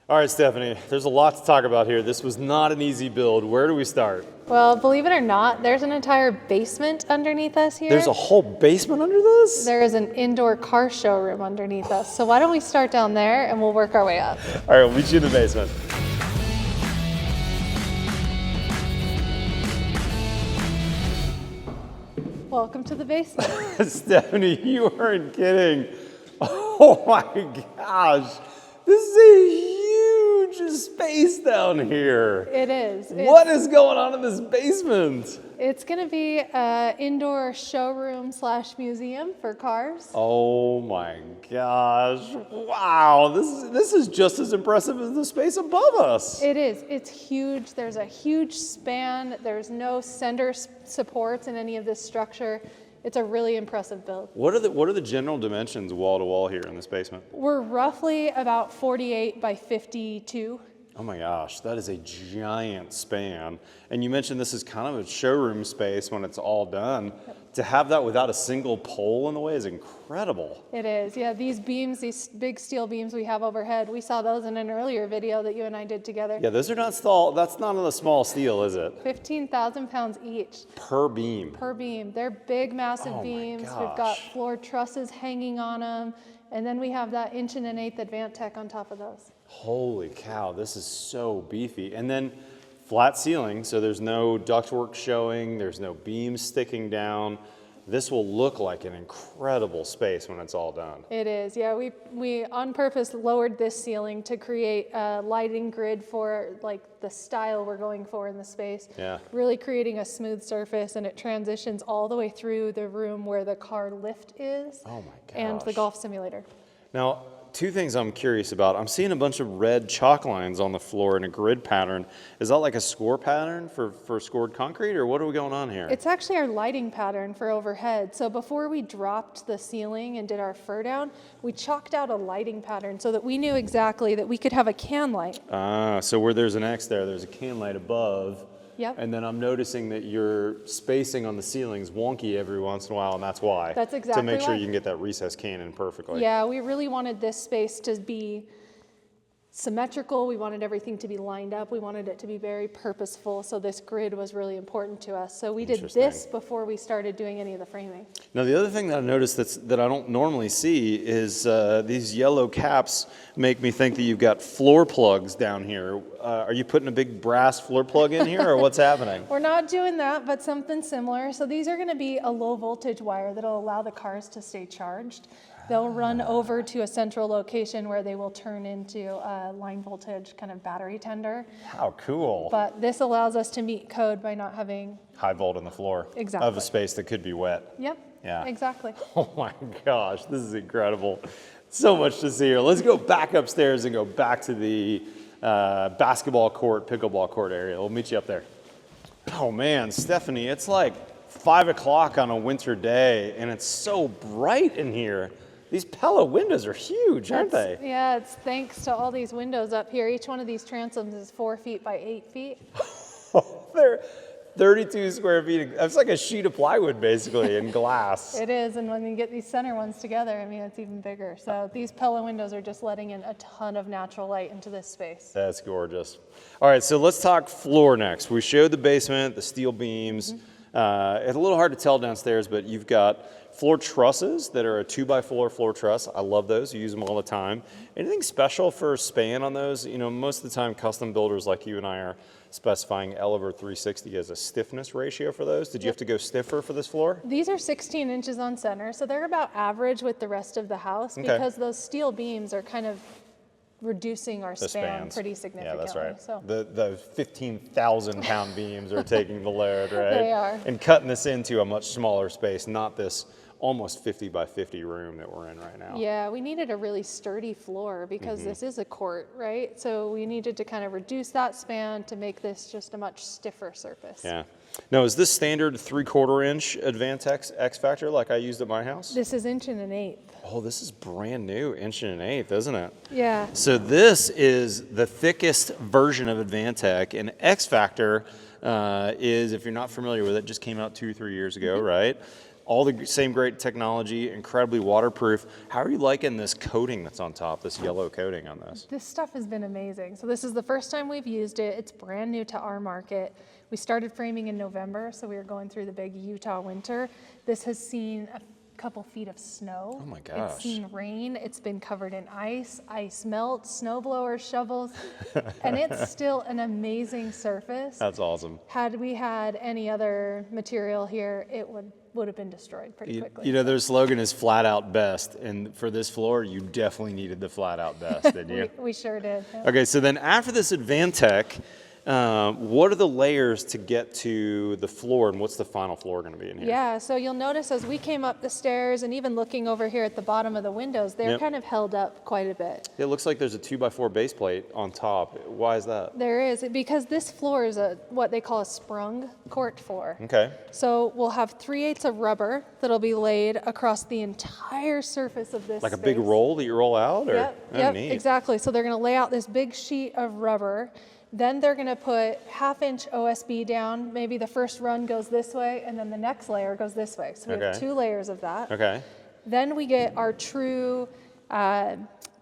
All right, Stephanie, there's a lot to talk about here. This was not an easy build. Where do we start? Well, believe it or not, there's an entire basement underneath us here. There's a whole basement under this? There is an indoor car showroom underneath us. So why don't we start down there and we'll work our way up. All right, we'll meet you in the basement. Welcome to the basement. Stephanie, you aren't kidding. Oh my gosh. This is a huge space down here. It is. What is going on in this basement? It's going to be an indoor showroom / museum for cars. Oh my gosh. Wow. This is just as impressive as the space above us. It is. It's huge. There's a huge span. There's no center supports in any of this structure. It's a really impressive build. What are the general dimensions wall to wall here in this basement? We're roughly about 48 by 52. Oh my gosh, that is a giant span. And you mentioned this is kind of a showroom space when it's all done. Yep. To have that without a single pole in the way is incredible. It is, yeah. These beams, these big steel beams we have overhead, we saw those in an earlier video that you and I did together. Yeah, those are not small, that's not a small steel, is it? 15,000 pounds each. Per beam? Per beam. They're big, massive beams. We've got floor trusses hanging on them. And then we have that 1 1/8" Advantech on top of those. Holy cow, this is so beefy. And then flat ceiling, so there's no ductwork showing, there's no beams sticking down. This will look like an incredible space when it's all done. It is, yeah. We on purpose lowered this ceiling to create a lighting grid for like the style we're going for in the space. Yeah. Really creating a smooth surface, and it transitions all the way through the room where the car lift is. Oh my gosh. And the golf simulator. Now, two things I'm curious about. I'm seeing a bunch of red chalk lines on the floor in a grid pattern. Is that like a score pattern for scored concrete, or what are we going on here? It's actually our lighting pattern for overhead. So before we dropped the ceiling and did our fur down, we chalked out a lighting pattern so that we knew exactly that we could have a can light. So where there's an X there's a can light above. Yep. And then I'm noticing that your spacing on the ceiling's wonky every once in a while, and that's why. That's exactly to make sure why. you can get that recessed can in perfectly. Yeah, we really wanted this space to be symmetrical. We wanted everything to be lined up. We wanted it to be very purposeful. So this grid was really important to us. So we did this before we started doing any of the framing. Now the other thing that I noticed that I don't normally see is these yellow caps make me think that you've got floor plugs down here. Are you putting a big brass floor plug in here, or what's happening? We're not doing that, but something similar. So these are going to be a low voltage wire that'll allow the cars to stay charged. They'll run over to a central location where they will turn into a line voltage kind of battery tender. How cool. But this allows us to meet code by not having high volt on the floor. Exactly. Of a space that could be wet. Yep. Yeah. Exactly. Oh my gosh, this is incredible. So much to see here. Let's go back upstairs and go back to the basketball court, pickleball court area. We'll meet you up there. Oh man, Stephanie, it's like 5 o'clock on a winter day and it's so bright in here. These Pella windows are huge, aren't they? Yeah, it's thanks to all these windows up here. Each one of these transoms is 4 feet by 8 feet. They're 32 square feet. That's like a sheet of plywood, basically, in glass. It is, and when you get these center ones together, I mean, it's even bigger. So these Pella windows are just letting in a ton of natural light into this space. That's gorgeous. All right, so let's talk floor next. We showed the basement, the steel beams. It's a little hard to tell downstairs, but you've got floor trusses that are a 2x4 floor truss. I love those. You use them all the time. Anything special for span on those? You know, most of the time custom builders like you and I are specifying Elever 360 as a stiffness ratio for those. Did you have to go stiffer for this floor? These are 16 inches on center, so they're about average with the rest of the house because those steel beams are kind of reducing our span pretty significantly. Yeah, that's right. So. The 15,000 pound beams are taking the load, right? They are. And cutting this into a much smaller space, not this almost 50 by 50 room that we're in right now. Yeah, we needed a really sturdy floor because this is a court, right? So we needed to kind of reduce that span to make this just a much stiffer surface. Yeah. Now, is this standard 3/4 inch Advantech X Factor like I used at my house? This is 1 1/8". Oh, this is brand new, 1 1/8", isn't it? Yeah. So this is the thickest version of Advantech, and X Factor is, if you're not familiar with it, just came out 2 or 3 years ago, right? all the same great technology, incredibly waterproof. How are you liking this coating that's on top, this yellow coating on this? This stuff has been amazing. So this is the first time we've used it. It's brand new to our market. We started framing in November, so we were going through the big Utah winter. This has seen a couple feet of snow. Oh my gosh. It's seen rain. It's been covered in ice melt, snow blowers, shovels, and it's still an amazing surface. That's awesome. Had we had any other material here, it would have been destroyed pretty quickly. You know, their slogan is flat out best, and for this floor, you definitely needed the flat out best, didn't you? we sure did. Yeah. Okay, so then after this Advantech, what are the layers to get to the floor, and what's the final floor going to be in here? Yeah, so you'll notice as we came up the stairs and even looking over here at the bottom of the windows, they're kind of held up quite a bit. It looks like there's a 2x4 base plate on top. Why is that? There is, because this floor is what they call a sprung court floor. Okay. So we'll have 3/8 of rubber that'll be laid across the entire surface of this Like a space. big roll that you roll out? Or? Yep, Neat. exactly. So they're going to lay out this big sheet of rubber. Then they're going to put 1/2-inch OSB down. Maybe the first run goes this way, and then the next layer goes this way. So we have 2 layers of that. Okay. Then we get our true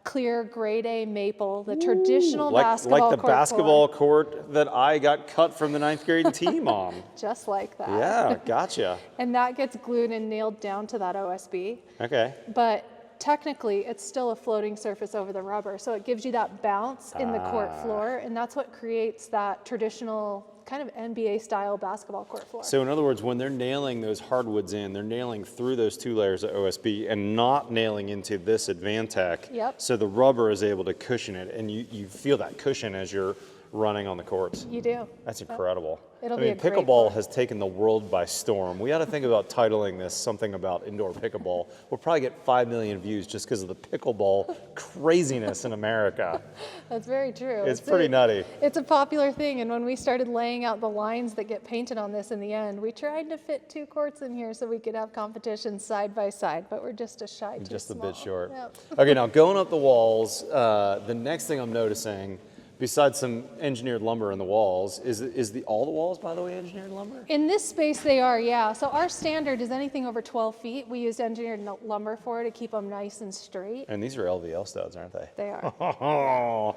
clear grade A maple, the traditional basketball like the court basketball floor. court that I got cut from the 9th grade team on. Just like that. Yeah, gotcha. And that gets glued and nailed down to that OSB. Okay. But technically, it's still a floating surface over the rubber. So it gives you that bounce in the court floor. And that's what creates that traditional kind of NBA style basketball court floor. So in other words, when they're nailing those hardwoods in, they're nailing through those 2 layers of OSB and not nailing into this Advantech. Yep. So the rubber is able to cushion it, and you feel that cushion as you're running on the courts. You do. That's incredible. It'll I be mean, a great pickleball floor. has taken the world by storm. We ought to think about titling this something about indoor pickleball. We'll probably get 5 million views just because of the pickleball craziness in America. That's very true. It's pretty nutty. It's a popular thing, and when we started laying out the lines that get painted on this in the end, we tried to fit 2 courts in here so we could have competition side by side, but we're just a shy too Just a small. bit short. Yep. Okay, now going up the walls, the next thing I'm noticing, besides some engineered lumber in the walls, is all the walls, by the way, engineered lumber? In this space they are, yeah. So our standard is anything over 12 feet. We used engineered lumber for to keep them nice and straight. And these are LVL studs, aren't they? They are. Oh,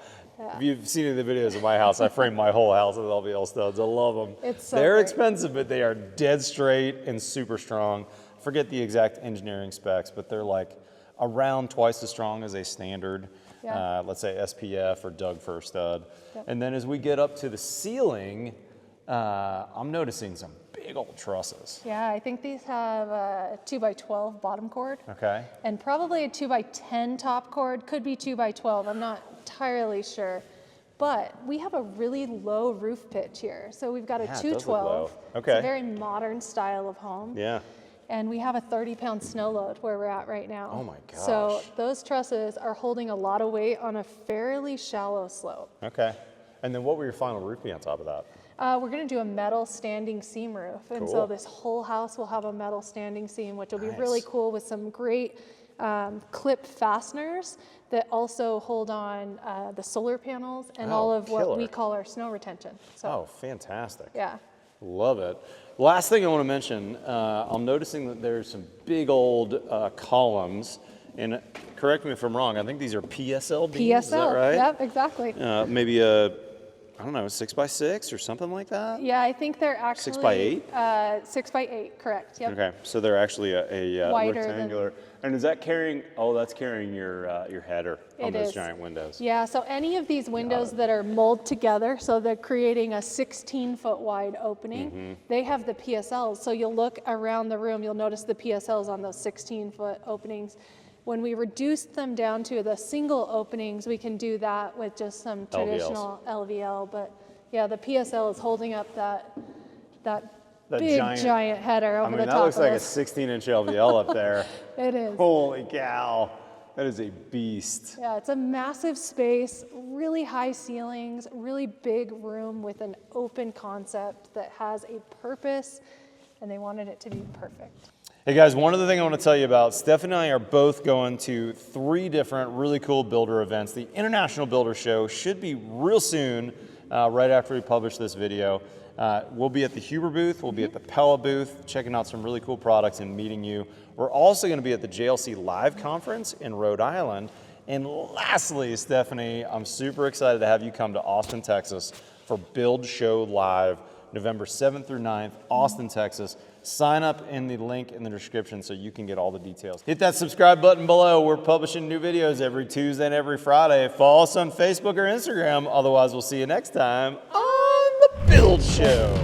if you've seen any of the videos of my house, I frame my whole house with LVL studs. I love them. It's so They're great. expensive, but they are dead straight and super strong. Forget the exact engineering specs, but they're like around twice as strong as a standard, Yeah. let's say SPF or Doug fir stud. Yep. And then as we get up to the ceiling, I'm noticing some big old trusses. Yeah, I think these have a 2x12 bottom cord. Okay. And probably a 2x10 top cord, could be 2x12, I'm not entirely sure. But we have a really low roof pitch here. So we've got a Yeah, it does look 212. low. It's Okay. a very modern style of home. Yeah. And we have a 30-pound snow load where we're at right now. Oh my So gosh. those trusses are holding a lot of weight on a fairly shallow slope. Okay. And then what will your final roof be on top of that? We're going to do a metal standing seam roof. And so Cool. this whole house will have a metal standing seam, which will be Nice. really cool with some great clip fasteners that also hold on the solar panels and all of what killer. we call our snow retention. So, Oh, fantastic. yeah. Love it. Last thing I want to mention, I'm noticing that there's some big old columns, and correct me if I'm wrong, I think these are PSL beams, is that PSL, right? yep, exactly. Maybe a, I don't know, 6x6 or something like that? Yeah, I think they're actually 6x8? 6x8, correct. Yep. Okay, so they're actually a Wider than- rectangular. And is that carrying, oh, that's carrying your header on It those is. giant windows. Yeah, so any of these windows that are molded together, so they're creating a 16-foot wide opening, Mm-hmm. they have the PSLs. So you'll look around the room, you'll notice the PSLs on those 16-foot openings. When we reduce them down to the single openings, we can do that with just some traditional LVL. But yeah, the PSL is holding up that big giant header over I mean, the that top looks of like a us. 16-inch LVL up there. It is. Holy cow. That is a beast. Yeah, it's a massive space, really high ceilings, really big room with an open concept that has a purpose, and they wanted it to be perfect. Hey guys, one other thing I want to tell you about, Steph and I are both going to 3 different really cool builder events. The International Builder Show should be real soon, right after we publish this video. We'll be at the Huber booth, we'll be at the Pella booth, checking out some really cool products and meeting you. We're also going to be at the JLC Live Conference in Rhode Island. And lastly, Stephanie, I'm super excited to have you come to Austin, Texas for Build Show Live, November 7th through 9th, Austin, Texas. Sign up in the link in the description so you can get all the details. Hit that subscribe button below. We're publishing new videos every Tuesday and every Friday. Follow us on Facebook or Instagram. Otherwise, we'll see you next time on The Build Show.